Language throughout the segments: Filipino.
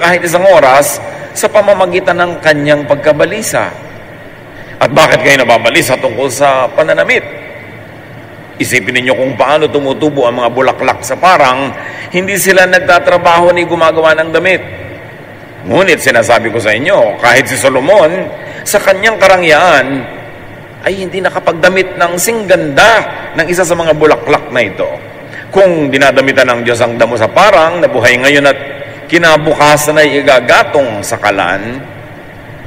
kahit isang oras sa pamamagitan ng kanyang pagkabalisa. At bakit kayo nababalisa tungkol sa pananamit? Isipin ninyo kung paano tumutubo ang mga bulaklak sa parang hindi sila nagtatrabaho ni gumagawa ng damit. Ngunit sinasabi ko sa inyo, kahit si Solomon, sa kanyang karangyaan, ay hindi nakapagdamit ng singganda ng isa sa mga bulaklak na ito. Kung dinadamitan ng Diyos ang damo sa parang, nabuhay ngayon at kinabukasan ay igagatong sa kalan,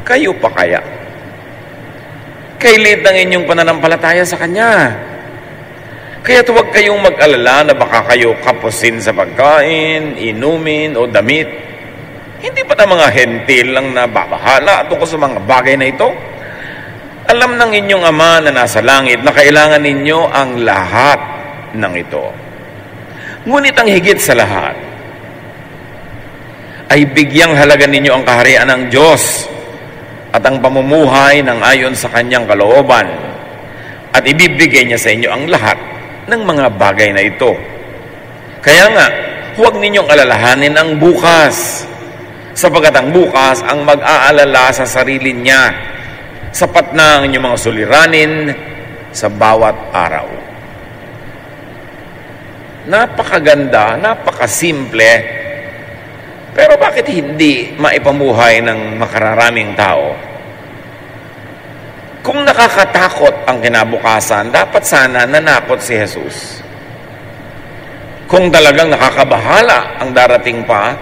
kayo pa kaya? Kay liit ng inyong pananampalataya sa Kanya. Kaya't huwag kayong mag-alala na baka kayo kapusin sa pagkain, inumin o damit. Hindi pa na mga hentil lang na babahala tungkol sa mga bagay na ito? Alam ng inyong Ama na nasa langit na kailangan ninyo ang lahat ng ito. Ngunit ang higit sa lahat ay bigyang halaga ninyo ang kaharian ng Diyos at ang pamumuhay ng ayon sa Kanyang kalooban, at ibibigay niya sa inyo ang lahat ng mga bagay na ito. Kaya nga, huwag ninyong alalahanin ang bukas, sapagkat ang bukas ang mag-aalala sa sarili niya. Sapat na ang inyong mga suliranin sa bawat araw. Napakaganda, napakasimple, pero bakit hindi maipamuhay ng makararaming tao? Kung nakakatakot ang kinabukasan, dapat sana nanakot si Jesus. Kung talagang nakakabahala ang darating pa,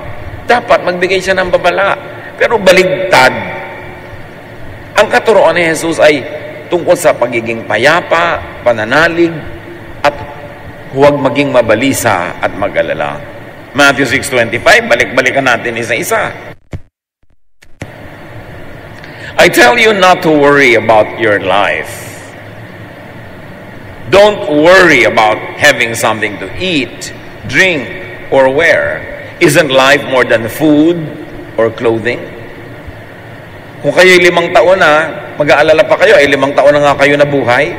dapat magbigay siya ng babala. Pero baligtad. Ang katuroan ni Jesus ay tungkol sa pagiging payapa, pananalig, at huwag maging mabalisa at mag-alala. Matthew 6:25, balik-balikan natin isa-isa. I tell you not to worry about your life. Don't worry about having something to eat, drink, or wear. Isn't life more than food or clothing? Kung kayo'y 5 taon na, mag-aalala pa kayo, ay 5 taon na nga kayo nabuhay.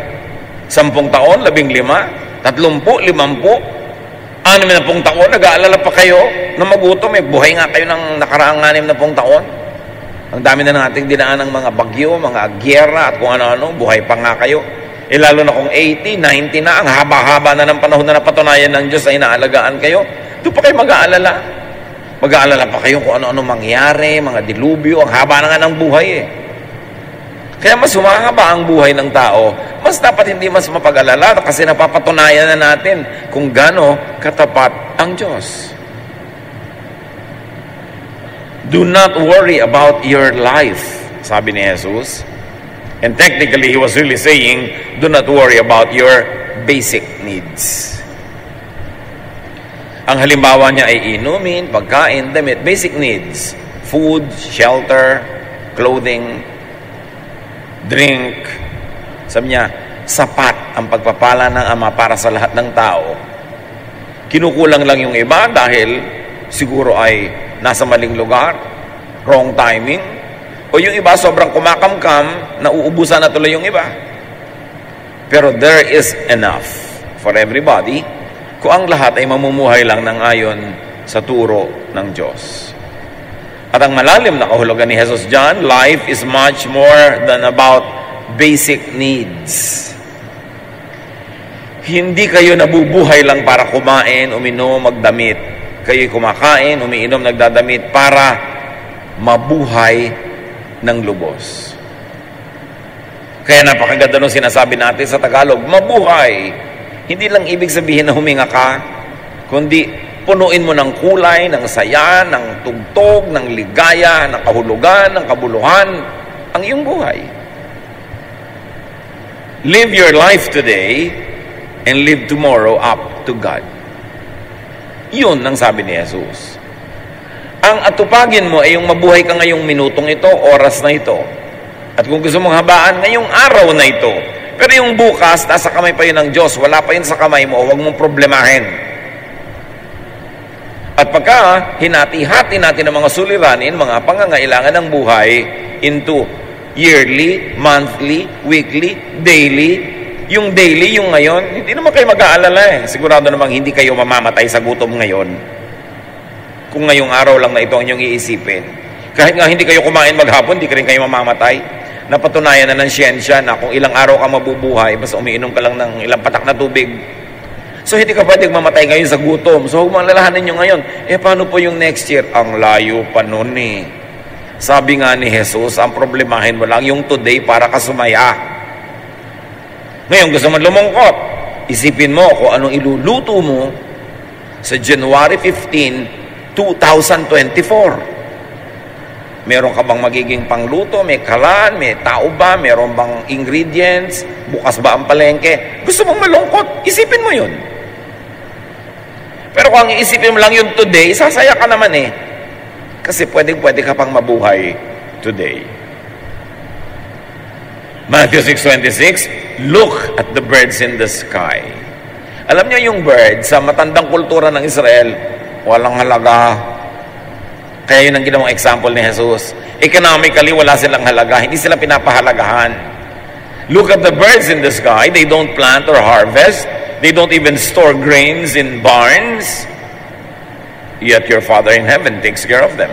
10 taon, 15, 30, 50, 60 taon, nag-aalala pa kayo na magutom, buhay nga kayo ng nakaraang 60 taon. Ang dami na nating dinaan ng mga bagyo, mga gyera at kung ano-ano, buhay pa nga kayo. Lalo na kung 80, 90 na, ang haba-haba na ng panahon na napatunayan ng Diyos na inaalagaan kayo, doon pa kayo mag-aalala. Mag-aalala pa kayo kung ano-ano mangyari, mga dilubyo, ang haba na nga ng buhay Kaya mas humahaba ang buhay ng tao, mas dapat hindi mas mapag-alala kasi napapatunayan na natin kung gaano katapat ang Diyos. Do not worry about your life, sabi ni Jesus. And technically, He was really saying, do not worry about your basic needs. Ang halimbawa niya ay inumin, pagkain, damit, basic needs. Food, shelter, clothing, drink. Sabi niya, sapat ang pagpapala ng Ama para sa lahat ng tao. Kinukulang lang yung iba dahil siguro ay nasa maling lugar, wrong timing, o yung iba sobrang kumakamkam, nauubusan na tuloy yung iba. Pero there is enough for everybody kung ang lahat ay mamumuhay lang ng ayon sa turo ng Diyos. At ang malalim na kahulugan ni Jesus John, life is much more than about basic needs. Hindi kayo nabubuhay lang para kumain, uminom, magdamit. Kayo'y kumakain, umiinom, nagdadamit para mabuhay ng lubos. Kaya napakaganda nung sinasabi natin sa Tagalog, mabuhay. Hindi lang ibig sabihin na huminga ka, kundi punuin mo ng kulay, ng saya, ng tugtog, ng ligaya, ng kahulugan, ng kabuluhan, ang iyong buhay. Live your life today and live tomorrow up to God. Yun ang sabi ni Jesus. Ang atupagin mo ay yung mabuhay ka ngayong minutong ito, oras na ito. At kung gusto mong habaan, ngayong araw na ito. Pero yung bukas, nasa kamay pa yun ng Diyos. Wala pa yun sa kamay mo. Huwag mong problemahin. At pagka hinati-hati natin ang mga suliranin, mga pangangailangan ng buhay into yearly, monthly, weekly, daily. Yung daily, yung ngayon, hindi naman kayo mag-aalala Sigurado namang hindi kayo mamamatay sa gutom ngayon. kung ngayong araw lang na ito ang inyong iisipin. Kahit nga hindi kayo kumain maghapon, di ka rin kayo mamamatay. Napatunayan na ng siyensya na kung ilang araw ka mabubuhay, basta umiinom ka lang ng ilang patak na tubig. So hindi ka pwedeng mamatay ngayon sa gutom. So huwag malalahanin nyo ngayon, paano po yung next year? Ang layo pa nun eh. Sabi nga ni Jesus, ang problemahin mo lang yung today para ka sumaya. Ngayon gusto mo lumungkot. Isipin mo kung anong iluluto mo sa January 15, 2024. Meron ka bang magiging pangluto? May kalan? May tao ba? Meron bang ingredients? Bukas ba ang palengke? Gusto mong malungkot? Isipin mo yun. Pero kung iisipin mo lang yun today, sasaya ka naman eh. Kasi pwede ka pang mabuhay today. Matthew 6:26, look at the birds in the sky. Alam niyo yung bird, sa matandang kultura ng Israel, walang halaga. Kaya yun ang ginawang example ni Jesus. Economically, wala silang halaga. Hindi sila pinapahalagahan. Look at the birds in the sky. They don't plant or harvest. They don't even store grains in barns. Yet your Father in heaven takes care of them.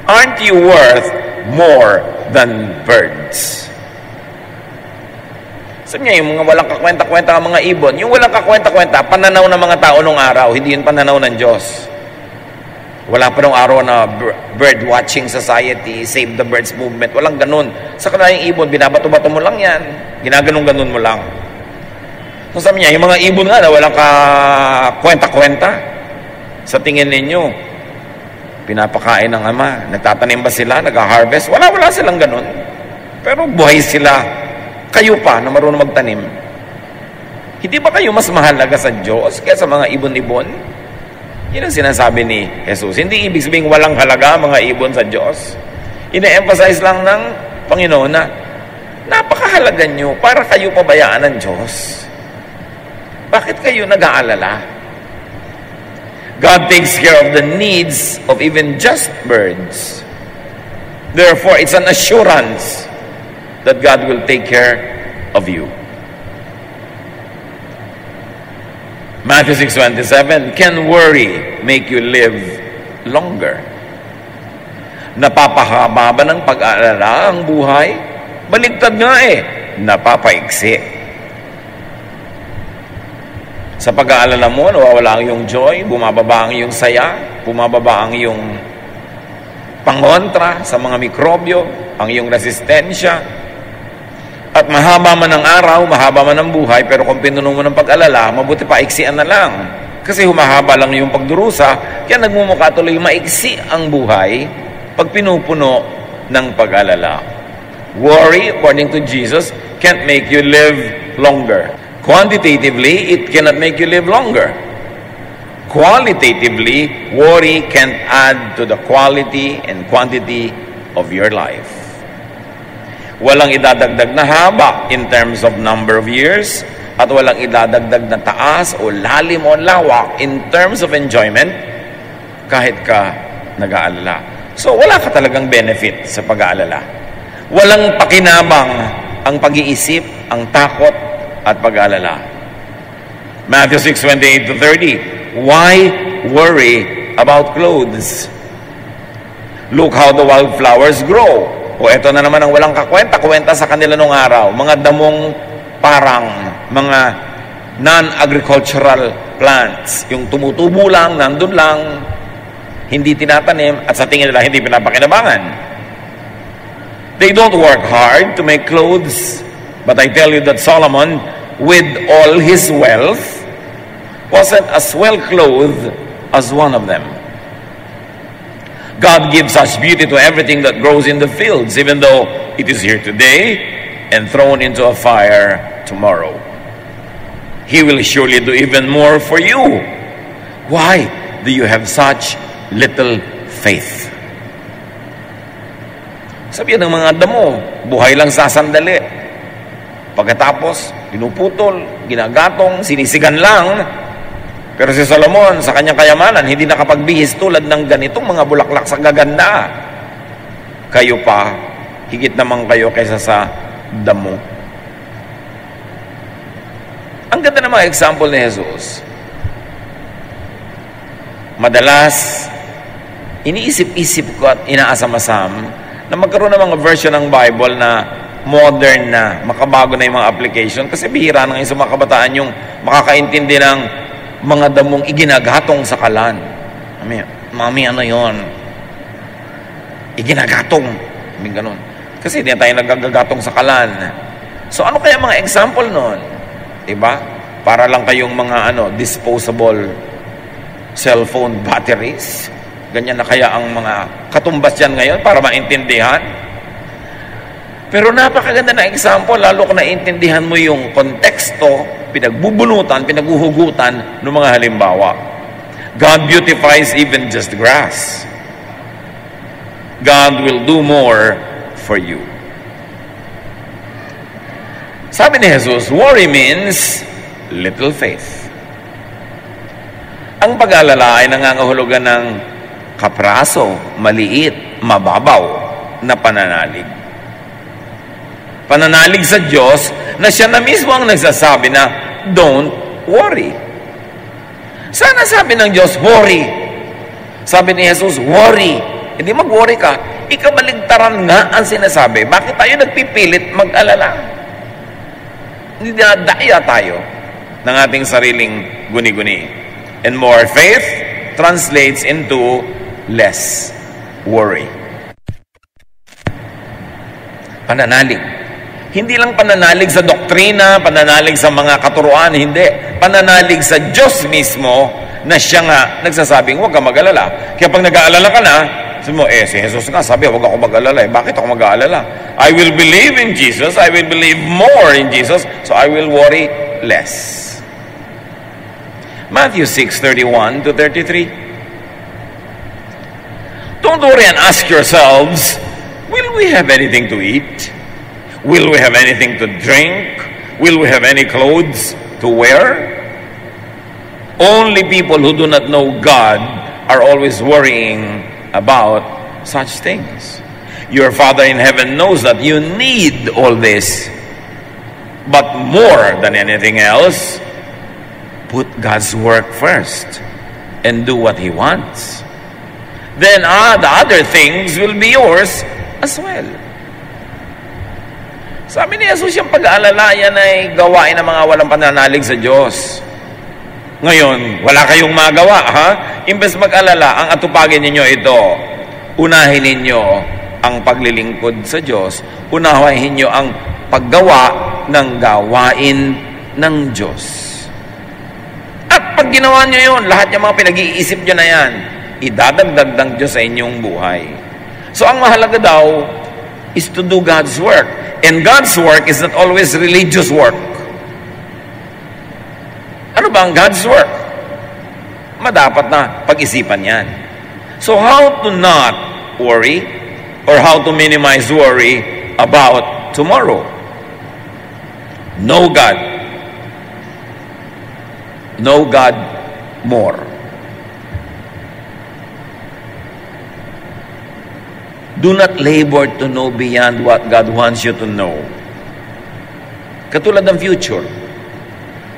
Aren't you worth more than birds? Sabi niya, yung mga walang kakwenta-kwenta ang mga ibon, yung walang kakwenta-kwenta, pananaw ng mga tao nung araw, hindi yun pananaw ng Diyos. Wala pa nung araw na bird watching society, save the birds movement. Walang ganun. Sa kanila yung ibon, binabato-bato mo lang yan. Ginaganong-ganon mo lang. So sabi niya, yung mga ibon nga na walang kwenta-kwenta. Sa tingin ninyo, pinapakain ng Ama. Nagtatanim ba sila? Nag-harvest? Wala silang ganun. Pero buhay sila. Kayo pa na marunong magtanim. Hindi ba kayo mas mahalaga sa Diyos kaysa mga ibon-ibon? Yan ang sinasabi ni Jesus. Hindi ibig sabihin walang halaga mga ibon sa Diyos. Ine-emphasize lang ng Panginoon na napakahalaga nyo para kayo pabayaan ng Diyos. Bakit kayo nag-aalala? God takes care of the needs of even just birds. Therefore, it's an assurance that God will take care of you. Matthew 6:27, can worry make you live longer? Napapahaba ba ng pag-aalala ang buhay? Baligtad nga napapaiksi. Sa pag-aalala mo, nawawala ang iyong joy, bumababa ang iyong saya, bumababa ang iyong pangontra sa mga mikrobyo, ang iyong resistensya. At mahaba man ang araw, mahaba man ang buhay, pero kung pinuno mo ng pag-alala, mabuti pa iksian na lang. Kasi humahaba lang yung pagdurusa, kaya nagmumukha tuloy maiksi ang buhay pag pinupuno ng pag-alala. Worry, according to Jesus, can't make you live longer. Quantitatively, it cannot make you live longer. Qualitatively, worry can add to the quality and quantity of your life. Walang idadagdag na haba in terms of number of years at walang idadagdag na taas o lalim o lawak in terms of enjoyment kahit ka nag-aalala. So wala ka talagang benefit sa pag-aalala. Walang pakinabang ang pag-iisip, ang takot at pag-aalala. Matthew 6:28-30, why worry about clothes? Look how the wildflowers grow. O eto na naman ang walang kakwenta-kwenta sa kanila nung araw. Mga damong parang, mga non-agricultural plants. Yung tumutubo lang, nandun lang, hindi tinatanim, at sa tingin nila hindi pinapakinabangan. They don't work hard to make clothes. But I tell you that Solomon, with all his wealth, wasn't as well clothed as one of them. God gives such beauty to everything that grows in the fields, even though it is here today and thrown into a fire tomorrow. He will surely do even more for you. Why do you have such little faith? Sabihan ng mga damo, buhay lang sa sandali. Pagkatapos, pinuputol, ginagatong, sinisigan lang. Pero si Solomon, sa kanyang kayamanan, hindi nakapagbihis tulad ng ganitong mga bulaklak sa gaganda. Kayo pa, higit naman kayo kaysa sa damo. Ang ganda ng mga example ni Jesus. Madalas, iniisip-isip ko at inaasam-asam na magkaroon ng mga version ng Bible na modern na, makabago na yung mga application. Kasi bihira na ngayon sa mga kabataan yung makakaintindi ng mga damong iginagatong sa kalan. Mami, ano yon? Iginagatong. Ganun. Kasi hindi tayo nagagatong sa kalan. So ano kaya mga example nun? Diba? Para lang kayong mga disposable cellphone batteries. Ganyan na kaya ang mga katumbas yan ngayon para maintindihan. Pero napakaganda na example, lalo kung naintindihan mo yung konteksto, pinagbubunutan, pinaghuhugutan ng mga halimbawa. God beautifies even just grass. God will do more for you. Sabi ni Jesus, worry means little faith. Ang pag-alala ay nangangahulugan ng kapraso, maliit, mababaw na pananalig. Pananalig sa Diyos na siya na mismo ang nagsasabi na don't worry. Sana sabi ng Diyos, worry. Sabi ni Jesus, worry. Hindi mag-worry ka. Ikabaligtaran nga ang sinasabi. Bakit tayo nagpipilit mag-alala? Hindi nadaya tayo ng ating sariling guni-guni. And more faith translates into less worry. Pananalig. Hindi lang pananalig sa doktrina, pananalig sa mga katuruan, hindi. Pananalig sa Diyos mismo na siya nga nagsasabing, huwag ka mag-alala. Kaya pag nag-aalala ka na, sabi mo, si Jesus nga sabi, huwag ako mag-alala. Bakit ako mag-aalala? I will believe in Jesus, I will believe more in Jesus, so I will worry less. Matthew 6:31 to 33. Don't worry and ask yourselves, will we have anything to eat? Will we have anything to drink? Will we have any clothes to wear? Only people who do not know God are always worrying about such things. Your Father in heaven knows that you need all this. But more than anything else, put God's work first and do what He wants. Then the other things will be yours as well. Sabi ni Jesus, yung pag-aalala yan ay gawain ng mga walang pananalig sa Diyos. Ngayon, wala kayong magawa, ha? Imbes mag-alala, ang atupagin ninyo ito, unahin ninyo ang paglilingkod sa Diyos, unahin ninyo ang paggawa ng gawain ng Diyos. At pag ginawa nyo yun, lahat yung mga pinag-iisip nyo na yan, idadagdag ng Diyos sa inyong buhay. So, ang mahalaga daw is to do God's work. And God's work is not always religious work. Ano ba ang God's work? Madapat na pag-isipan yan. So how to not worry or how to minimize worry about tomorrow? Know God. Know God more. Do not labor to know beyond what God wants you to know. Katulad ng future.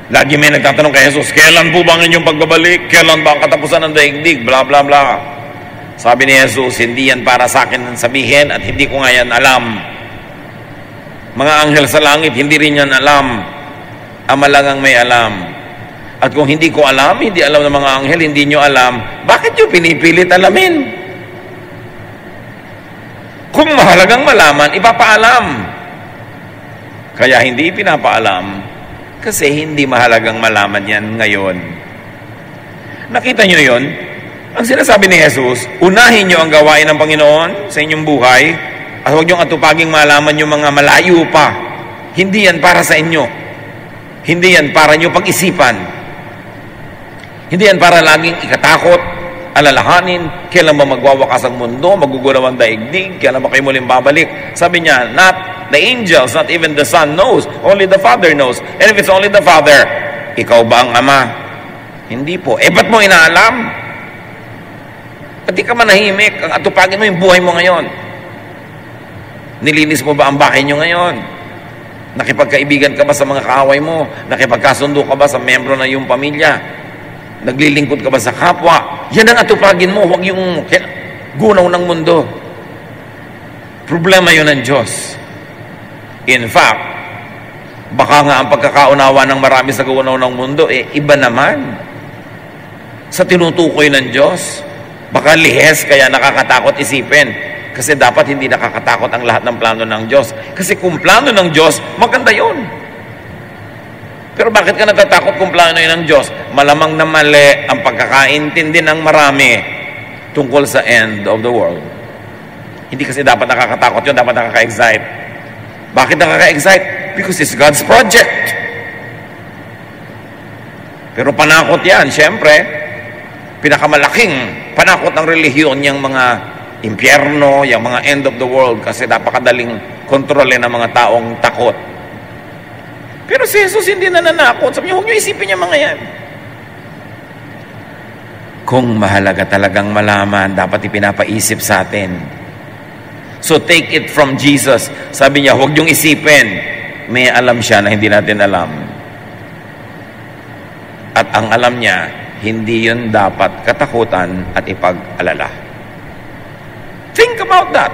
Lagi may nagtatanong kay Jesus, kailan po ba ang inyong pagbabalik? Kailan ba ang katapusan ng daigdig? Bla bla bla. Sabi ni Jesus, hindi yan para sa akin sabihin at hindi ko nga yan alam. Mga anghel sa langit, hindi rin yan alam. Ama lang ang may alam. At kung hindi ko alam, hindi alam ng mga anghel, hindi nyo alam, bakit nyo pinipilit alamin? Kung mahalagang malaman, ipapaalam. Kaya hindi pinapaalam kasi hindi mahalagang malaman yan ngayon. Nakita nyo yun? Ang sinasabi ni Jesus, unahin nyo ang gawain ng Panginoon sa inyong buhay at huwag nyo atupaging malaman yung mga malayo pa. Hindi yan para sa inyo. Hindi yan para nyo pag-isipan. Hindi yan para laging ikatakot, alalahanin, kailan ba magwawakas ang mundo, magugulaw ang daigdig, kailan ba kayo muling babalik. Sabi niya, not the angels, not even the Son knows, only the Father knows. And if it's only the Father, ikaw ba ang Ama? Hindi po. Ba't mo inaalam? Ba't di ka manahimik? Ang atupagin mo yung buhay mo ngayon. Nilinis mo ba ang bahay nyo ngayon? Nakipagkaibigan ka ba sa mga kaaway mo? Nakipagkasundo ka ba sa membro na iyong pamilya? Naglilingkod ka ba sa kapwa? Yan ang atupagin mo. Huwag yung Gunaw ng mundo. Problema yun ng Diyos. In fact, baka nga ang pagkakaunawa ng marami sa gunaw ng mundo, iba naman sa tinutukoy ng Diyos. Baka lihes kaya nakakatakot isipin. Kasi dapat hindi nakakatakot ang lahat ng plano ng Diyos. Kasi kung plano ng Diyos, maganda yun. Pero bakit ka natatakot kung plano yun ng Diyos? Malamang na mali ang pagkakaintindi ng marami tungkol sa end of the world. Hindi kasi dapat nakakatakot yun, dapat nakaka-excite. Bakit nakaka-excite? Because it's God's project. Pero panakot yan, syempre, pinakamalaking panakot ng relihiyon yung mga impyerno, yung mga end of the world, kasi napakadaling kontrolin ng mga taong takot. Pero si Jesus hindi nananakot. Sabi niya, huwag niyo isipin yung mga yan. Kung mahalaga talagang malaman, dapat ipinapaisip sa atin. So take it from Jesus. Sabi niya, huwag niyong isipin. May alam siya na hindi natin alam. At ang alam niya, hindi yun dapat katakutan at ipag-alala. Think about that.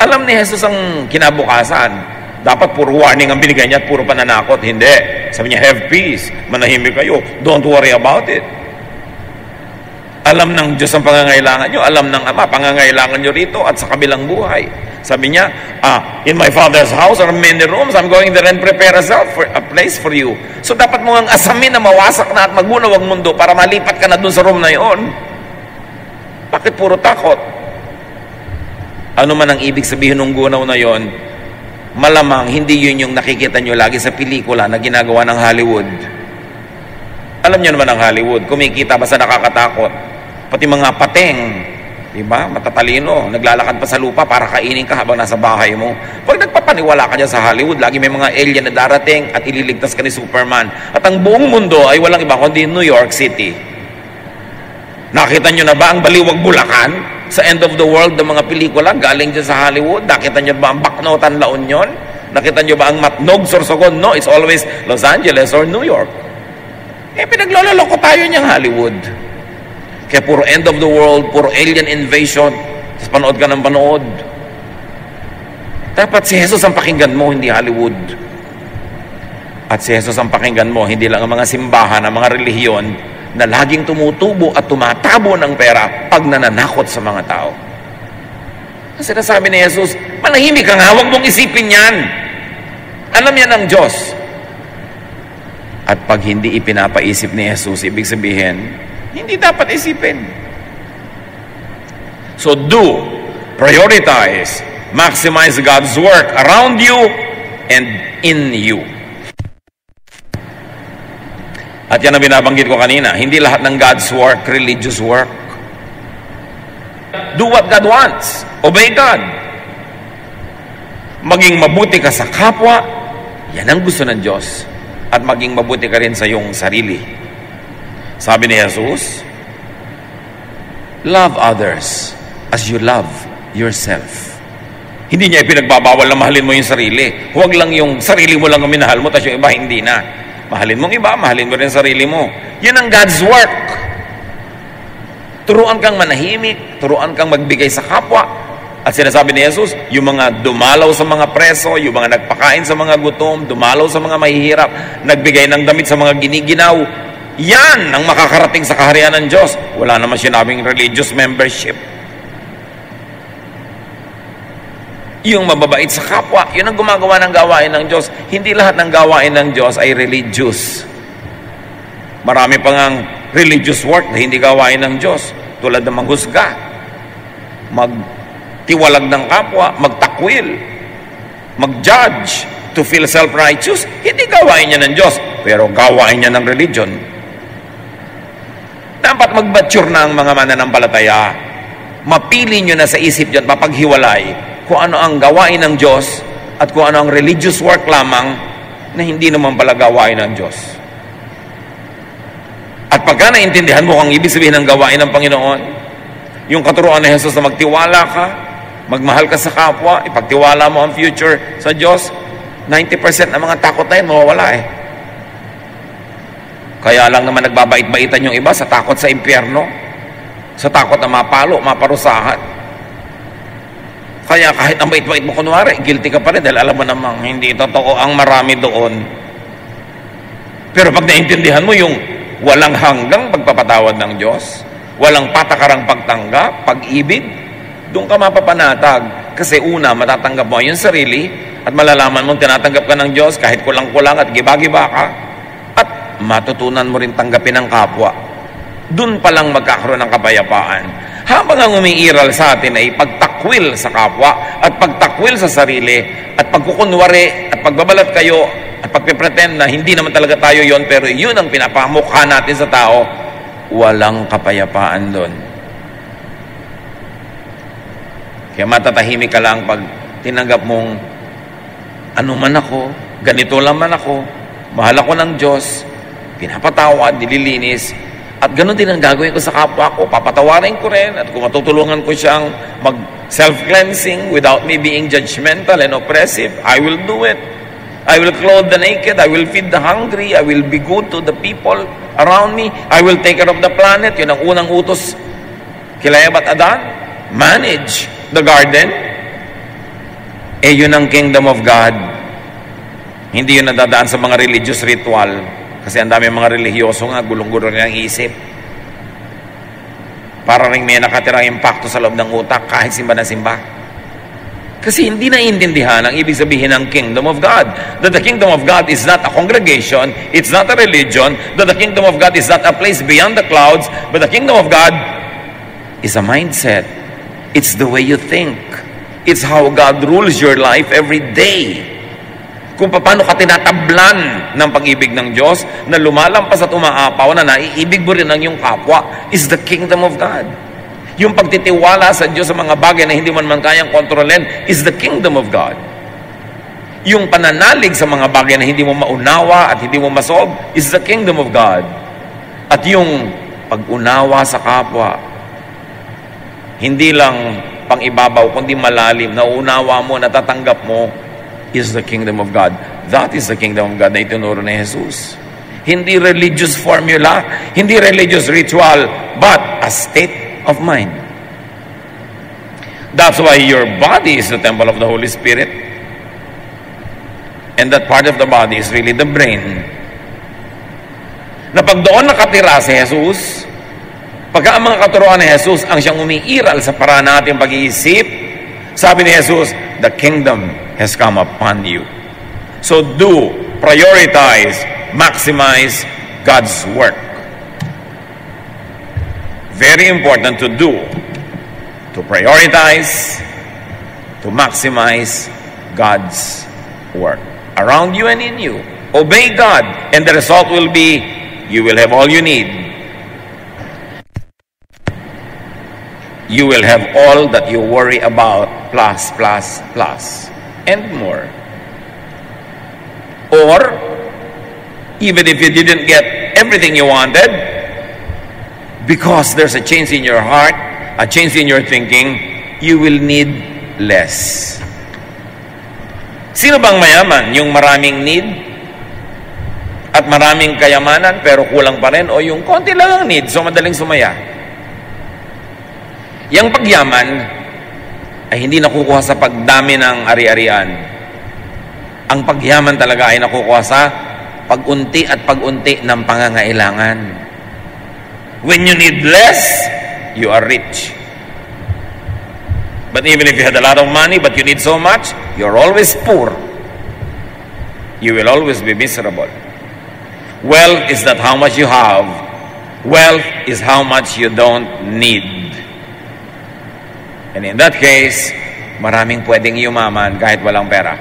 Alam ni Jesus ang kinabukasan. Dapat puro warning ang binigay niya at puro pananakot. Hindi. Sabi niya, have peace. Manahimik kayo. Don't worry about it. Alam ng Diyos ang pangangailangan nyo. Alam ng Ama, pangangailangan nyo rito at sa kabilang buhay. Sabi niya, in my Father's house are many rooms. I'm going there and prepare a place for you. So dapat mo ang asamin na mawasak na at magunaw ang mundo para malipat ka na dun sa room na yon. Bakit puro takot? Ano man ang ibig sabihin ng gunaw na yon, malamang hindi yun yung nakikita nyo lagi sa pelikula na ginagawa ng Hollywood. Alam nyo naman ang Hollywood, kumikita basta nakakatakot. Pati mga pateng, diba? Matatalino, naglalakad pa sa lupa para kainin ka habang nasa bahay mo. Pag nagpapaniwala ka dyan sa Hollywood, lagi may mga alien na darating at ililigtas ka ni Superman. At ang buong mundo ay walang iba kundi New York City. Nakita nyo na ba ang Baliwag Bulacan? Sa end of the world ng mga pelikula, galing dyan sa Hollywood. Nakita nyo ba ang Baknotan, La Union? Nakita nyo ba ang Matnog, Sorsogon? No, it's always Los Angeles or New York. Pinaglololoko tayo niyang Hollywood. Kaya puro end of the world, puro alien invasion. Tapos panood ka ng panood. Dapat si Jesus ang pakinggan mo, hindi Hollywood. At si Jesus ang pakinggan mo, hindi lang ang mga simbahan, ang mga relihiyon, na laging tumutubo at tumatabo ng pera pag nananakot sa mga tao. Ang sinasabi ni Jesus, manahimik ka nga, huwag mong isipin yan. Alam yan ng Diyos. At pag hindi ipinapaisip ni Jesus, ibig sabihin, hindi dapat isipin. So prioritize, maximize God's work around you and in you. At yan ang binabanggit ko kanina, hindi lahat ng God's work, religious work. Do what God wants. Obey God. Maging mabuti ka sa kapwa, yan ang gusto ng Diyos. At maging mabuti ka rin sa iyong sarili. Sabi ni Jesus, love others as you love yourself. Hindi niya ipinagbabawal na mahalin mo yung sarili. Huwag lang yung sarili mo lang ang minahal mo, tapos yung iba hindi na. Mahalin mong iba, mahalin mo rin sarili mo. Yan ang God's work. Turuan kang manahimik, turuan kang magbigay sa kapwa. At sinasabi ni Jesus, yung mga dumalaw sa mga preso, yung mga nagpakain sa mga gutom, dumalaw sa mga mahihirap, nagbigay ng damit sa mga giniginaw, yan ang makakarating sa kaharian ng Diyos. Wala naman sinabing religious membership. Yung mababait sa kapwa, yun ang gumagawa ng gawain ng Diyos. Hindi lahat ng gawain ng Diyos ay religious. Marami pang ang religious work na hindi gawain ng Diyos. Tulad ng maghusga, magtiwalag ng kapwa, magtakwil, mag-judge, to feel self-righteous. Hindi gawain niya ng Diyos, pero gawain niya ng religion. Dapat mag-mature na ang mga mananampalataya. Mapili nyo na sa isip dyan, mapaghiwalay kung ano ang gawain ng Diyos at kung ano ang religious work lamang na hindi naman pala gawain ng Diyos. At pagka naintindihan mo kung ibig sabihin ng gawain ng Panginoon, yung katuruan ni Jesus na magtiwala ka, magmahal ka sa kapwa, ipagtiwala mo ang future sa Diyos, 90% ng mga takot na yun, mawawala eh. Kaya lang naman nagbabait-baitan yung iba sa takot sa impyerno. Sa takot na mapalo, maparusahan. Kaya kahit ang bait-bait mo kunwari, guilty ka pa rin dahil alam mo namang hindi totoo ang marami doon. Pero pag naintindihan mo yung walang hanggang pagpapatawad ng Diyos, walang patakarang pagtanggap, pag-ibig, doon ka mapapanatag. Kasi una, matatanggap mo yung sarili at malalaman mong tinatanggap ka ng Diyos kahit kulang-kulang at giba-giba ka. At matutunan mo rin tanggapin ang kapwa. Doon pa lang magkakaroon ng kapayapaan. Habang ang umiiral sa atin ay pagtakwil sa kapwa at pagtakwil sa sarili at pagkukunwari at pagbabalat kayo at pagpipretend na hindi naman talaga tayo yon pero yun ang pinapamukha natin sa tao, walang kapayapaan doon. Kaya matatahimik ka lang pag tinanggap mong ano man ako, ganito lang man ako, mahal ako ng Diyos, pinapatawad, nililinis, at ganun din ang gagawin ko sa kapwa ko, papatawarin ko rin, at kung matutulungan ko siyang mag-self-cleansing without me being judgmental and oppressive, I will do it. I will clothe the naked, I will feed the hungry, I will be good to the people around me, I will take care of the planet. Yun ang unang utos kila Eva at Adan, manage the garden. Yun ang kingdom of God. Hindi yun nadadaan sa mga religious ritual. Kasi ang dami mga religyoso nga, gulong-gulong ng isip. Para rin may nakatirang impacto sa loob ng utak kahit simba na simba. Kasi hindi naiintindihan ang ibig sabihin ng kingdom of God. That the kingdom of God is not a congregation, it's not a religion, that the kingdom of God is not a place beyond the clouds, but the kingdom of God is a mindset. It's the way you think. It's how God rules your life every day. Kung paano ka tinatablan ng pag-ibig ng Diyos na lumalampas at umaapaw na naiibig mo rin ang iyong kapwa is the kingdom of God. Yung pagtitiwala sa Diyos sa mga bagay na hindi mo naman kayang kontrolin is the kingdom of God. Yung pananalig sa mga bagay na hindi mo maunawa at hindi mo masolve is the kingdom of God. At yung pag-unawa sa kapwa, hindi lang pang-ibabaw, kundi malalim, nauunawa mo, natatanggap mo, is the kingdom of God. That is the kingdom of God na itinuro ni Jesus. Hindi religious formula, hindi religious ritual, but a state of mind. That's why your body is the temple of the Holy Spirit. And that part of the body is really the brain. Na pag doon nakatira si Jesus, pagka ang mga katuruan ni Jesus ang siyang umiiral sa paraan natin pag-iisip, sabi ni Jesus, the kingdom has come upon you. So prioritize, maximize God's work. Very important to do, to prioritize, to maximize God's work around you and in you. Obey God, and the result will be, you will have all you need. You will have all that you worry about, plus, and more. Or, even if you didn't get everything you wanted, because there's a change in your heart, a change in your thinking, you will need less. Sino bang mayaman? Yung maraming need at maraming kayamanan pero kulang pa rin, o yung konti lang ang need so madaling sumaya? Yang pagyaman ay hindi nakukuha sa pagdami ng ari-arian. Ang pagyaman talaga ay nakukuha sa pag-unti at pag-unti ng pangangailangan. When you need less, you are rich. But even if you had a lot of money but you need so much, you're always poor. You will always be miserable. Wealth is not how much you have. Wealth is how much you don't need. And in that case, maraming pwedeng yumaman kahit walang pera.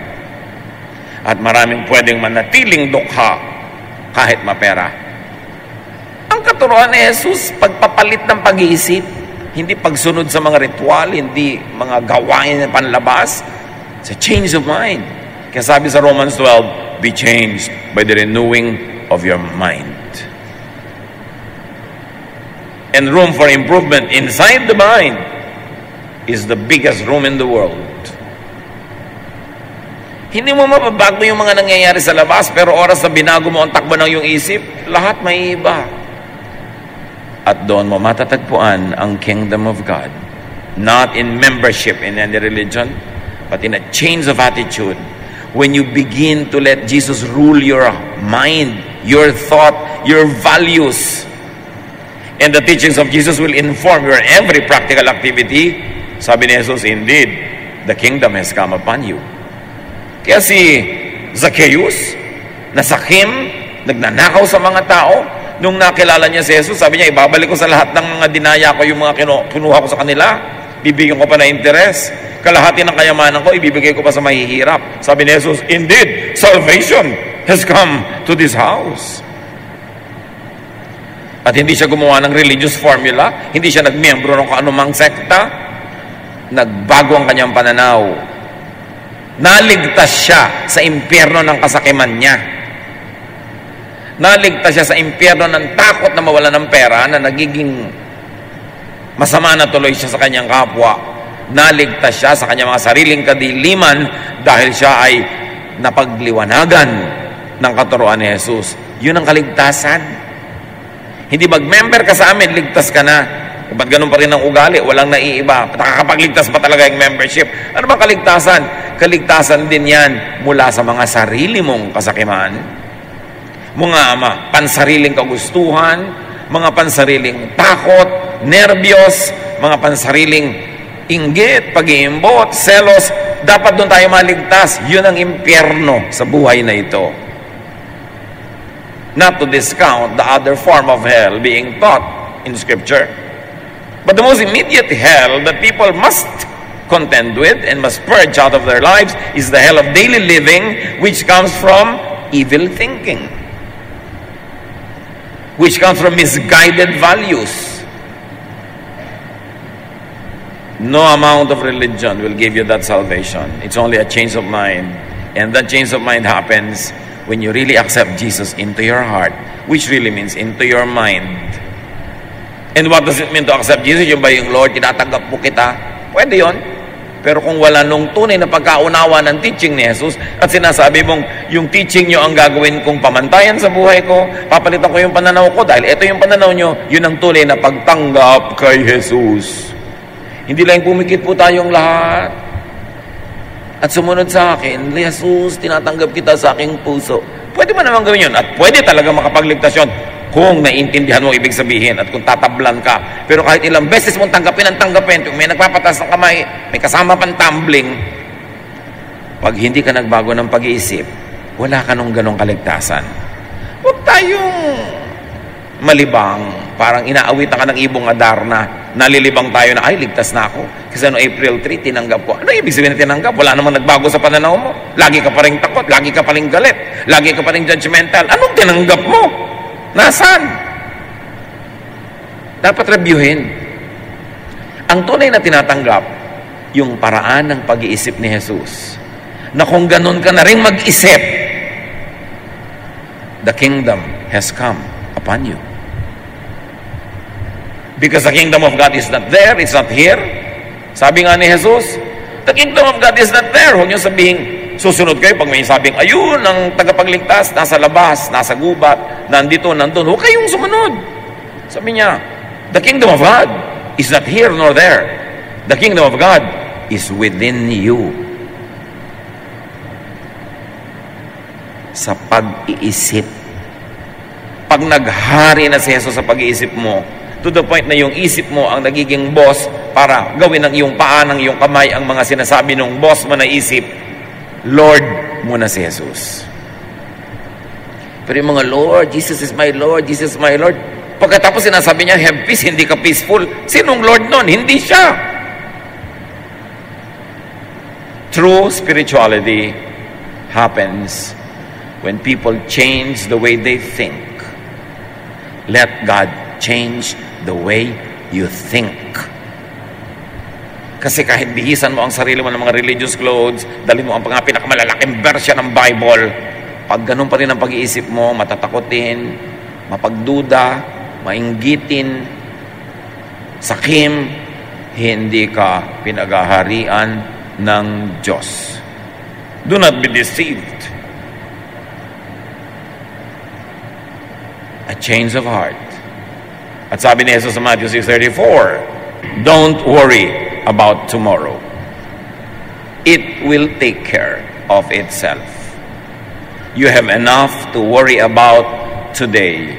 At maraming pwedeng manatiling dukha kahit mapera. Ang katuruan ni Jesus, pagpapalit ng pag-iisip, hindi pagsunod sa mga ritual, hindi mga gawain ng panlabas. It's a change of mind. Kaya sabi sa Romans 12, be changed by the renewing of your mind. And room for improvement inside the mind is the biggest room in the world. Hindi mo mababago yung mga nangyayari sa labas, pero oras na binago mo ang takbo ng iyong isip, lahat may iba. At doon mo matatagpuan ang kingdom of God. Not in membership in any religion, but in a change of attitude. When you begin to let Jesus rule your mind, your thought, your values, and the teachings of Jesus will inform your every practical activity, sabi ni Jesus, indeed, the kingdom has come upon you. Kaya si Zacchaeus, nasakim, nagnanakaw sa mga tao, nung nakilala niya si Jesus, sabi niya, ibabalik ko sa lahat ng mga dinaya ko yung mga kinuha ko sa kanila, bibigyan ko pa na interes, kalahati ng kayamanan ko, ibibigay ko pa sa mahihirap. Sabi ni Jesus, indeed, salvation has come to this house. At hindi siya gumawa ng religious formula, hindi siya nagmiyembro ng anumang sekta, nagbago ang kanyang pananaw. Naligtas siya sa impyerno ng kasakiman niya. Naligtas siya sa impyerno ng takot na mawala ng pera na nagiging masama na tuloy siya sa kanyang kapwa. Naligtas siya sa kanyang mga sariling kadiliman dahil siya ay napagliwanagan ng katuruan ni Jesus. Yun ang kaligtasan. Hindi mag-member ka sa amin, ligtas ka na. Ba't ganun pa rin ang ugali? Walang naiiba. Nakakapagligtas pa talaga yung membership. Ano ba kaligtasan? Kaligtasan din yan mula sa mga sarili mong kasakiman. Mga pansariling kagustuhan, mga pansariling takot, nervyos, mga pansariling inggit, pag-iimbot, selos. Dapat doon tayo maligtas. Yun ang impyerno sa buhay na ito. Not to discount the other form of hell being taught in Scripture. But the most immediate hell that people must contend with and must purge out of their lives is the hell of daily living, which comes from evil thinking, which comes from misguided values. No amount of religion will give you that salvation. It's only a change of mind. And that change of mind happens when you really accept Jesus into your heart, which really means into your mind. And what does it mean to accept Jesus? Yung ba yung Lord, tinatanggap mo kita? Pwede yon. Pero kung wala nung tunay na pagkaunawa ng teaching ni Jesus at sinasabi mong yung teaching nyo ang gagawin kong pamantayan sa buhay ko, papalitan ko yung pananaw ko dahil ito yung pananaw nyo, yun ang tunay na pagtanggap kay Jesus. Hindi lang pumikit po tayong lahat at sumunod sa akin, Jesus, tinatanggap kita sa aking puso. Pwede ba naman gawin yun? At pwede talaga makapagligtas yun kung naiintindihan mo ibig sabihin at kung tatablan ka. Pero kahit ilang beses mong tanggapin, kung may nagpapatas ng kamay, may kasama pang tumbling, pag hindi ka nagbago ng pag-iisip, wala ka nung ganong kaligtasan. Huwag tayong malibang, parang inaawitan ka ng ibong Adarna, nalilibang tayo na, ay, ligtas na ako. Kasi April 3, tinanggap ko. Ano ibig sabihin na tinanggap? Wala namang nagbago sa pananaw mo. Lagi ka pa rin takot, lagi ka pa rin galit, lagi ka pa rin judgmental. Anong tinanggap mo? Nasaan? Dapat reviewin. Ang tunay na tinatanggap, yung paraan ng pag-iisip ni Jesus. Na kung ganun ka na rin mag-isip, the kingdom has come upon you. Because the kingdom of God is not there, it's not here. Sabi nga ni Jesus, the kingdom of God is not there. Huwag niyo sabihin, susunod kayo pag may sabing, ayun, ang tagapagligtas, nasa labas, nasa gubat, nandito, nandun. Huwag kayong sumunod. Sabi niya, the kingdom of God is not here nor there. The kingdom of God is within you. Sa pag-iisip. Pag naghari na si Jesus sa pag-iisip mo, to the point na yung isip mo ang nagiging boss para gawin ng iyong paa, ng iyong kamay ang mga sinasabi ng boss mo na isip, Lord muna si Jesus. Pero yung mga Lord, Jesus is my Lord, Jesus is my Lord. Pagkatapos sinasabi niya, have peace, hindi ka peaceful. Sinong Lord nun? Hindi siya. True spirituality happens when people change the way they think. Let God change the way you think. Kasi kahit bihisan mo ang sarili mo ng mga religious clothes, dali mo ang mga pinakamalalaking version ng Bible, pag ganun pa rin ang pag-iisip mo, matatakotin, mapagduda, mainggitin, sakim, hindi ka pinagaharian ng Diyos. Do not be deceived. A change of heart At sabi ni Jesus sa Matthew 6:34, don't worry about tomorrow. It will take care of itself. You have enough to worry about today.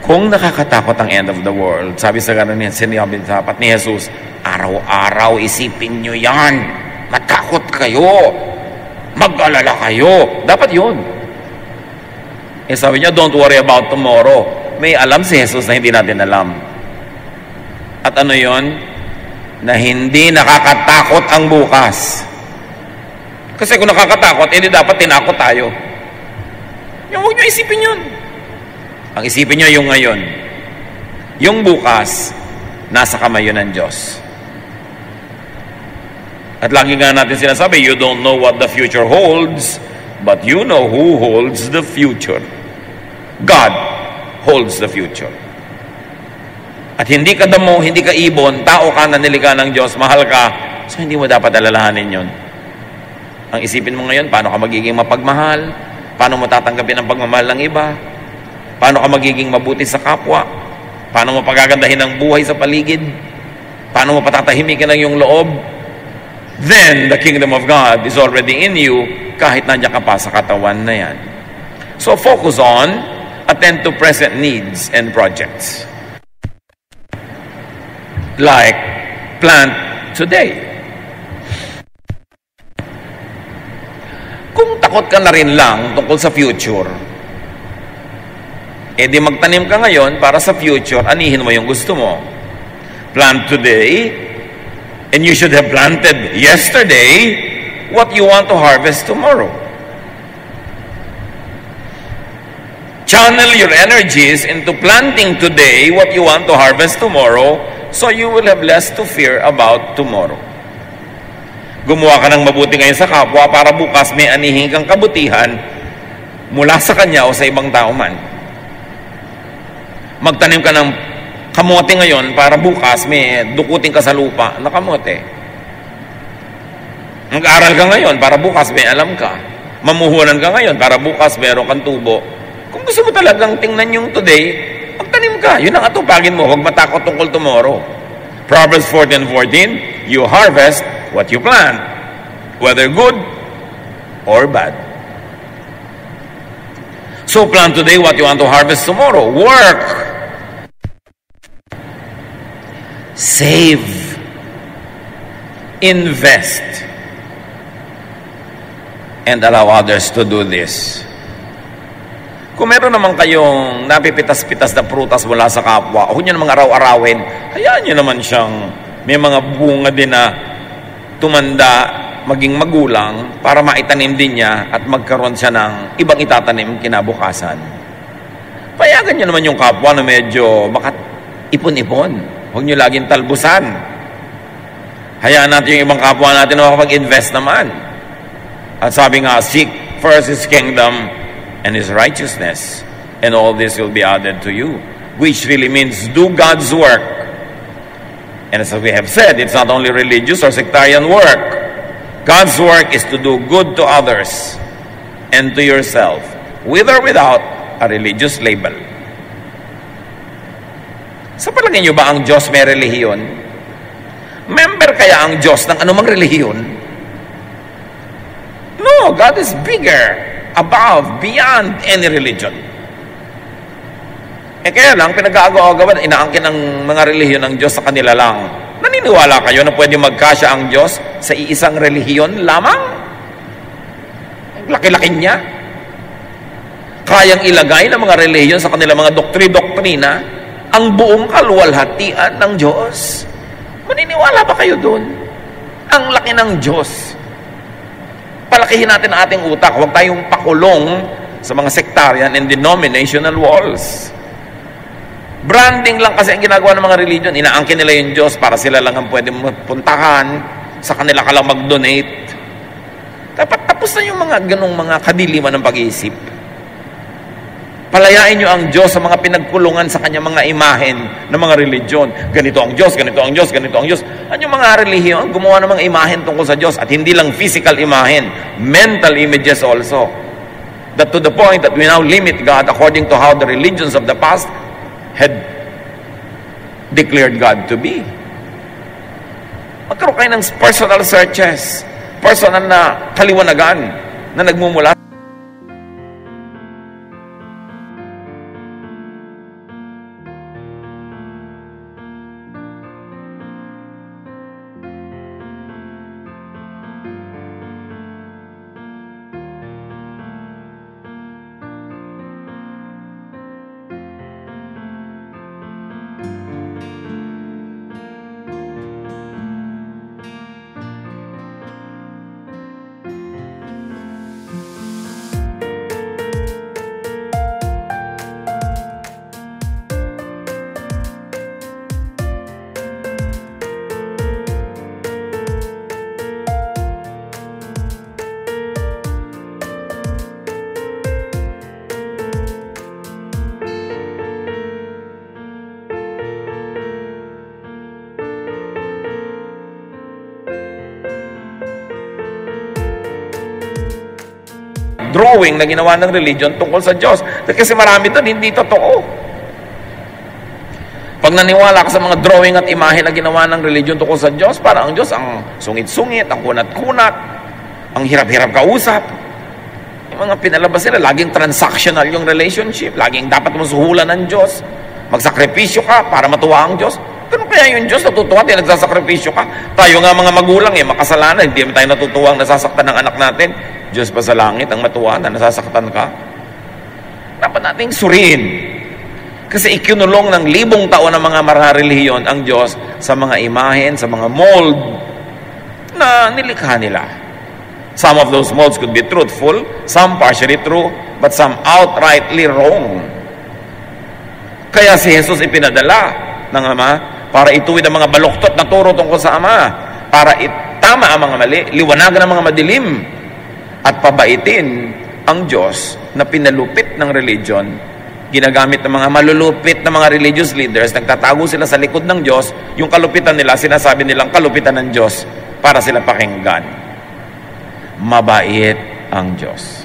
Kung nakakatakot ang end of the world, sabi sa ganun niya, sinabi dapat ni Jesus, araw-araw isipin nyo yan. Matakot kayo. Mag-alala kayo. Dapat yun. Eh sabi niya, don't worry about tomorrow. May alam si Jesus na hindi natin alam. At ano yun? Na hindi nakakatakot ang bukas. Kasi kung nakakatakot, hindi dapat tinakot tayo. Huwag nyo isipin yun. Ang isipin nyo yung ngayon. Yung bukas, nasa kamay yun ng Diyos. At lagi nga natin sinasabi, you don't know what the future holds, but you know who holds the future. God holds the future. At hindi ka damo, hindi ka ibon, tao ka na nilikha ng Diyos, mahal ka, so hindi mo dapat alalahanin yun. Ang isipin mo ngayon, paano ka magiging mapagmahal? Paano mo tatanggapin ang pagmamahal ng iba? Paano ka magiging mabuti sa kapwa? Paano mo pagagandahin ang buhay sa paligid? Paano mo patatahimikin ang iyong loob? Then, the kingdom of God is already in you kahit nandiyan ka pa sa katawan na yan. So, focus on, attend to present needs and projects. Like, plant today. Kung takot ka na rin lang tungkol sa future, eh di magtanim ka ngayon para sa future, anihin mo yung gusto mo. Plant today, and you should have planted yesterday what you want to harvest tomorrow. Channel your energies into planting today what you want to harvest tomorrow, so you will have less to fear about tomorrow. Gumawa ka ng mabuti ngayon sa kapwa para bukas may anihin kang kabutihan mula sa kanya o sa ibang tao man. Magtanim ka ng kamote ngayon para bukas may dukutin ka sa lupa na kamote. Mag-aaral ka ngayon para bukas may alam ka. Mamuhunan ka ngayon para bukas meron kang tubo. Kung gusto mo talagang tingnan yung today, magtanim ka. Yun ang atupagin mo. Huwag matakot tungkol tomorrow. Proverbs 14:14, you harvest what you plant, whether good or bad. So plant today what you want to harvest tomorrow. Work. Save. Invest. And allow others to do this. Kung meron naman kayong napipitas-pitas na prutas mula sa kapwa, huwag nyo namang araw-arawin, hayaan nyo naman siyang may mga bunga din na tumanda, maging magulang, para maitanim din niya at magkaroon siya ng ibang itatanim kinabukasan. Payagan nyo naman yung kapwa na medyo ipon-ipon. Huwag nyo laging talbusan. Hayaan natin yung ibang kapwa natin na makapag-invest naman. At sabi nga, seek first His kingdom and His righteousness, and all this will be added to you. Which really means do God's work. And as we have said, it's not only religious or sectarian work. God's work is to do good to others and to yourself, with or without a religious label. Sa palagay niyo ba ang Diyos may relihiyon? Member kaya ang Diyos ng anumang relihiyon? No, God is bigger, above, beyond any religion. Eh kaya lang, pinag-aagaw-agawan, inaangkin ng mga relihiyon ng Diyos sa kanila lang. Naniniwala kayo na pwede magkasya ang Diyos sa iisang relihiyon lamang? Laki-laki niya. Kayang ilagay ng mga relihiyon sa kanila mga doktrina ang buong kaluwalhatian ng Diyos. Maniniwala ba kayo doon? Ang laki ng Diyos. Palakihin natin ang ating utak. Huwag tayong pakulong sa mga sectarian and denominational walls. Branding lang kasi ang ginagawa ng mga religion. Inaangkin nila yung Diyos para sila lang ang pwede puntahan. Sa kanila ka lang mag-donate. Dapat tapos na yung mga ganong mga kadiliman ng pag-iisip. Palayain nyo ang Diyos sa mga pinagkulungan sa kanya mga imahen ng mga religion. Ganito ang Diyos, ganito ang Diyos, ganito ang Diyos. Ano yung mga relihiyon? Gumawa ng mga imahen tungkol sa Diyos. At hindi lang physical imahen, mental images also. That to the point that we now limit God according to how the religions of the past had declared God to be. Magkaroon kayo ng personal searches, personal na kaliwanagan na nagmumula. Drawing na ginawa ng religion tungkol sa Diyos. Kasi marami doon, hindi totoo. Pag naniwala ka sa mga drawing at imahe na ginawa ng religion tungkol sa Diyos, parang ang Diyos ang sungit-sungit, ang kunat-kunat, ang hirap-hirap kausap. Yung mga pinalabas nila, laging transactional yung relationship, laging dapat mo suhulan ng Diyos, magsakripisyo ka para matuwa ang Diyos. Ganun kaya yung Diyos natutuwa, di nagsasakripisyo ka. Tayo nga mga magulang, makasalanan, hindi tayo natutuwa ang nasasaktan ng anak natin. Diyos pa sa langit ang matuwa na nasasaktan ka. Dapat nating suriin. Kasi ikinulong ng 1,000 taon ng mga relihiyon ang Diyos sa mga imahen, sa mga mold na nilikha nila. Some of those molds could be truthful, some partially true, but some outrightly wrong. Kaya si Jesus ipinadala ng Ama para ituwid ang mga baluktot na turo tungkol sa Ama, para itama ang mga mali, liwanagan ang mga madilim, at pabaitin ang Diyos na pinalupit ng religion. Ginagamit ng mga malulupit na mga religious leaders, nagtatago sila sa likod ng Diyos, yung kalupitan nila, sinasabi nilang kalupitan ng Diyos para sila pakinggan. Mabait ang Diyos.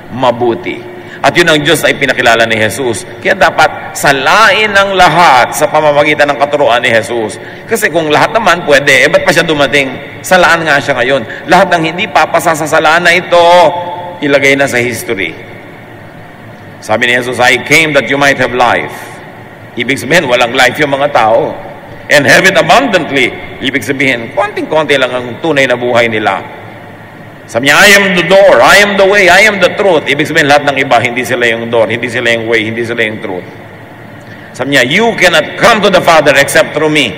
Mabuti. At yun ang Diyos ay pinakilala ni Jesus. Kaya dapat salain ang lahat sa pamamagitan ng katuruan ni Jesus. Kasi kung lahat naman pwede, ba't pa siya dumating? Salaan nga siya ngayon. Lahat ng hindi papasa sa salaan na ito, ilagay na sa history. Sabi ni Jesus, I came that you might have life. Ibig sabihin, walang life yung mga tao. And have it abundantly. Ibig sabihin, konting-konti lang ang tunay na buhay nila. Sabi niya, I am the door, I am the way, I am the truth. Ibig sabihin, lahat ng iba, hindi sila yung door, hindi sila yung way, hindi sila yung truth. Sabi niya, you cannot come to the Father except through me.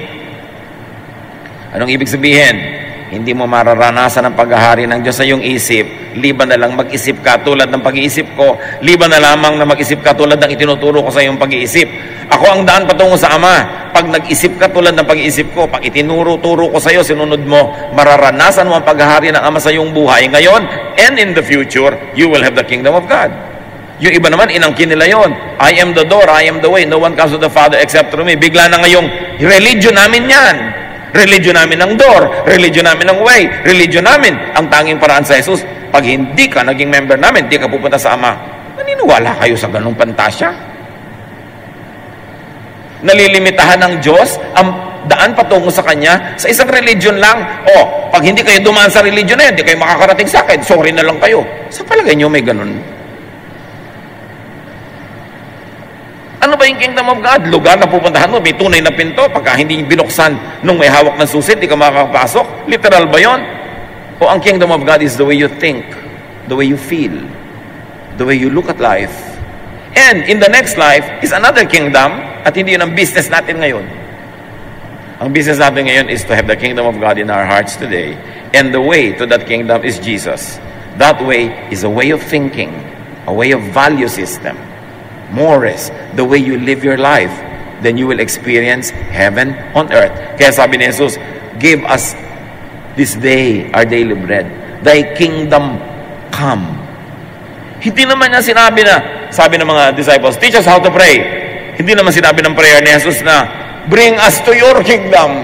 Anong ibig sabihin? Hindi mo mararanasan ang paghahari ng Diyos sa iyong isip, liban na lang mag-isip ka tulad ng pag-iisip ko, liban na lamang na mag-isip ka tulad ng itinuturo ko sa iyong pag-iisip. Ako ang daan patungo sa Ama. Pag nag-isip ka tulad ng pag-iisip ko, pag itinuro-turo ko sa iyo, sinunod mo, mararanasan mo ang paghahari ng Ama sa iyong buhay. Ngayon, and in the future, you will have the kingdom of God. Yung iba naman, inangkin nila yon. I am the door, I am the way. No one comes to the Father except through me. Bigla na ngayong, religion namin yan. Religion namin ang door, religion namin ang way, religion namin ang tanging paraan sa Jesus. Pag hindi ka naging member namin, hindi ka pupunta sa Ama. Naniniwala kayo sa ganung pantasya? Nalilimitahan ng Diyos ang daan patungo sa Kanya sa isang religion lang. O, pag hindi kayo dumaan sa religion na yan, hindi kayo makakarating sa akin, sorry na lang kayo. Sa palagay nyo may ganun? Ano ba yung kingdom of God? Lugar na pupuntahan mo, may tunay na pinto. Pagka hindi binuksan nung may hawak ng susi, hindi ka makakapasok. Literal ba yon? O ang kingdom of God is the way you think, the way you feel, the way you look at life. And in the next life is another kingdom, at hindi yun ang business natin ngayon. Ang business natin ngayon is to have the kingdom of God in our hearts today. And the way to that kingdom is Jesus. That way is a way of thinking, a way of value system. Mores, the way you live your life, then you will experience heaven on earth. Kaya sabi ni Jesus, give us this day our daily bread. Thy kingdom come. Hindi naman niya sinabi na, sabi ng mga disciples, teach us how to pray. Hindi naman sinabi ng prayer ni Jesus na, bring us to your kingdom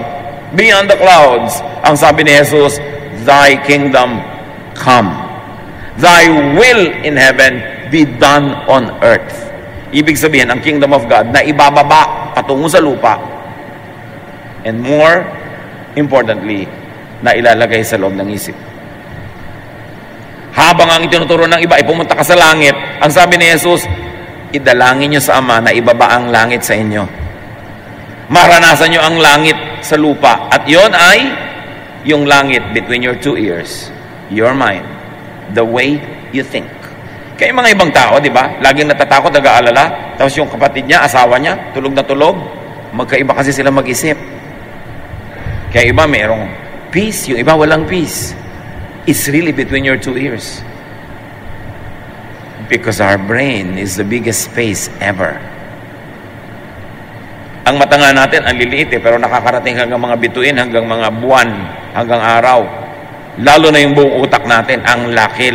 beyond the clouds. Ang sabi ni Jesus, thy kingdom come. Thy will in heaven be done on earth. Ibig sabihin, ang kingdom of God na ibababa patungo sa lupa. And more importantly, na ilalagay sa loob ng isip. Habang ang itinuturo ng iba ay pumunta ka sa langit, ang sabi ni Jesus, idalangin nyo sa Ama na ibaba ang langit sa inyo. Maranasan nyo ang langit sa lupa. At yon ay yung langit between your two ears, your mind, the way you think. Kaya mga ibang tao, di ba? Laging natatakot, nag-aalala. Tapos yung kapatid niya, asawa niya, tulog na tulog. Magkaiba kasi sila mag-isip. Kaya iba mayroong peace, yung iba walang peace. It's really between your two ears. Because our brain is the biggest space ever. Ang mata nga natin, ang liliit pero nakakarating hanggang mga bituin, hanggang mga buwan, hanggang araw. Lalo na yung buong utak natin, ang laki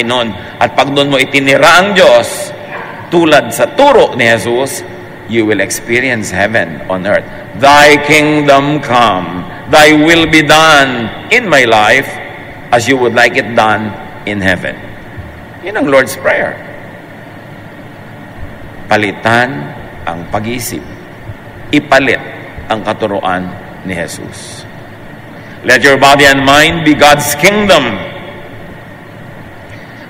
nun. At pag doon mo itinira ang Diyos, tulad sa turo ni Jesus, you will experience heaven on earth. Thy kingdom come, thy will be done in my life as you would like it done in heaven. Yun ang Lord's Prayer. Palitan ang pag-iisip. Ipalit ang katuruan ni Jesus. Let your body and mind be God's kingdom.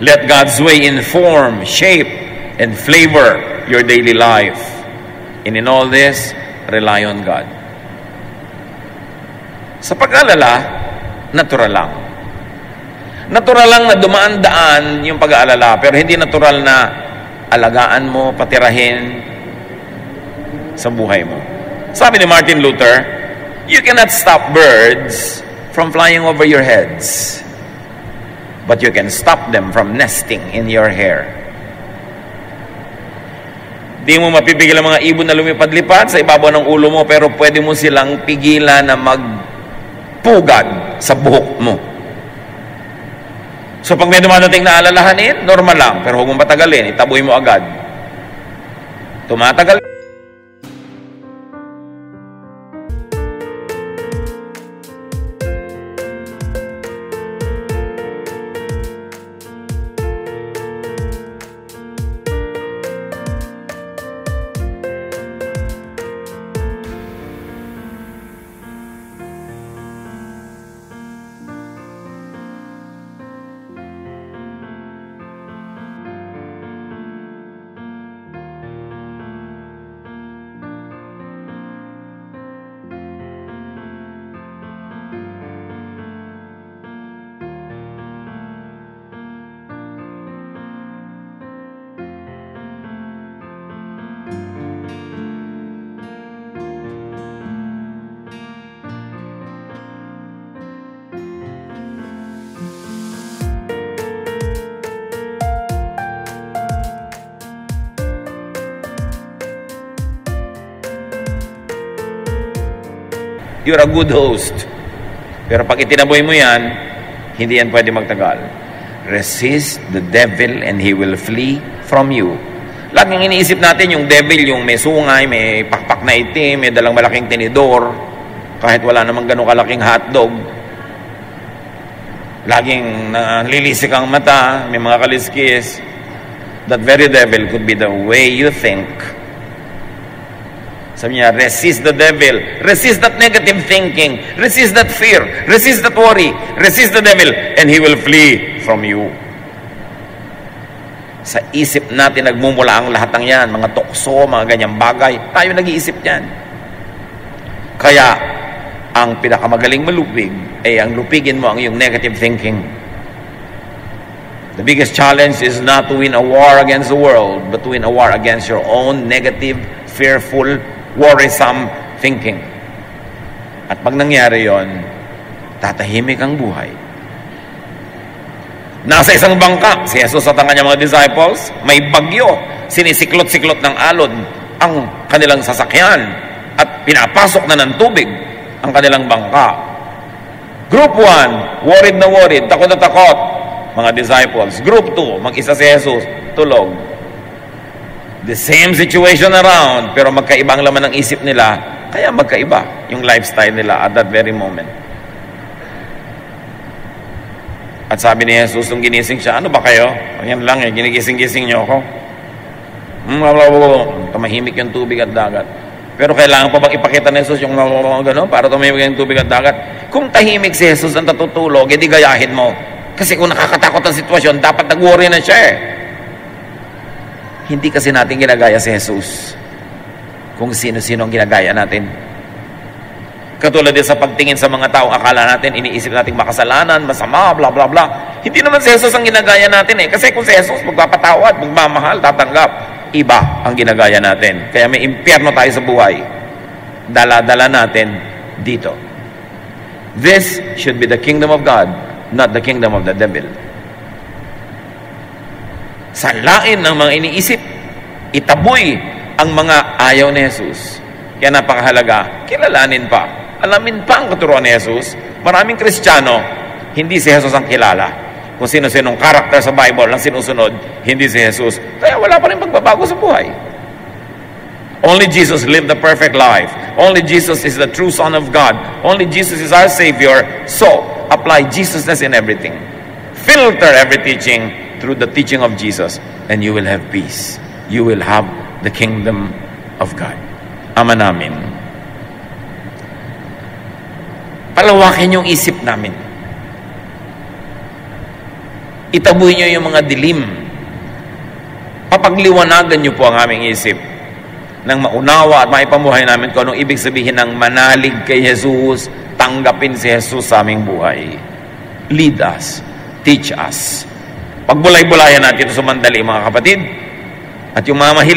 Let God's way inform, shape, and flavor your daily life. And in all this, rely on God. Sa pag-alala, natural lang. Natural lang na dumaan-daan yung pag-aalala, pero hindi natural na alagaan mo, patirahin sa buhay mo. Sabi ni Martin Luther, you cannot stop birds from flying over your heads, but you can stop them from nesting in your hair. Di mo mapipigil ang mga ibon na lumipad-lipad sa ibabaw ng ulo mo, pero pwede mo silang pigilan na magpugad sa buhok mo. So pag may dumadating na alalahanin, normal lang, pero huwag mong patagalin, itaboy mo agad. Tumatagal. You're a good host. Pero pag itinaboy mo yan, hindi yan pwede magtagal. Resist the devil and he will flee from you. Laging iniisip natin yung devil, yung may sungay, may pakpak na itim, may dalang malaking tinidor, kahit wala namang ganun kalaking hotdog. Laging nalilisik ang mata, may mga kaliskis. That very devil could be the way you think. Sabi niya, resist the devil. Resist that negative thinking. Resist that fear. Resist that worry. Resist the devil and he will flee from you. Sa isip natin nagmumula ang lahat ng yan. Mga tukso, mga ganyang bagay. Tayo nag-iisip yan. Kaya, ang pinakamagaling malupig ay ang lupigin mo ang iyong negative thinking. The biggest challenge is not to win a war against the world, but to win a war against your own negative, fearful, worrisome thinking. At pag nangyari yon, tatahimik ang buhay. Nasa isang bangka, si Jesus at ang kanyang mga disciples, may bagyo, sinisiklot-siklot ng alon ang kanilang sasakyan at pinapasok na ng tubig ang kanilang bangka. Group 1, worried na worried, takot na takot, mga disciples. Group 2, mag-isa si Jesus, tulog. The same situation around, pero magkaiba ang laman ng isip nila, kaya magkaiba yung lifestyle nila at that very moment. At sabi ni Jesus, nung ginising siya, ano ba kayo? Yan lang ginigising-gising niyo ako. Tumahimik yung tubig at dagat. Pero kailangan pa bang ipakita ni Jesus yung gano'n para tumahimik yung tubig at dagat? Kung tahimik si Jesus ang natutulog, edi gayahin mo. Kasi kung nakakatakot ang sitwasyon, dapat nag-worry na siya eh. Hindi kasi natin ginagaya si Jesus kung sino-sino ang ginagaya natin. Katulad din sa pagtingin sa mga tao, akala natin, iniisip natin makasalanan, masama, bla bla bla. Hindi naman si Jesus ang ginagaya natin eh. Kasi kung si Jesus magpapatawad, magmamahal, tatanggap, iba ang ginagaya natin. Kaya may impyerno tayo sa buhay. Dala-dala natin dito. This should be the kingdom of God, not the kingdom of the devil. Salain ng mga iniisip, itaboy ang mga ayaw ni Jesus. Kaya napakahalaga, kilalanin pa, alamin pa ang katuruan ni Jesus. Maraming Kristiyano, hindi si Jesus ang kilala. Kung sino-sinong karakter sa Bible ang sinusunod, hindi si Jesus. Kaya wala pa rin pagbabago sa buhay. Only Jesus lived the perfect life. Only Jesus is the true Son of God. Only Jesus is our Savior. So, apply Jesusness in everything. Filter every teaching through the teaching of Jesus, and you will have peace. You will have the kingdom of God. Ama namin, palawakin yung isip namin. Itaboy nyo yung mga dilim. Papagliwanagan nyo po ang aming isip nang maunawa at maipamuhay namin kung anong ibig sabihin ng manalig kay Jesus, tanggapin si Jesus sa aming buhay. Lead us, teach us. Pagbulay-bulayan natin ito sa mandali, mga kapatid, at yung mga mahilig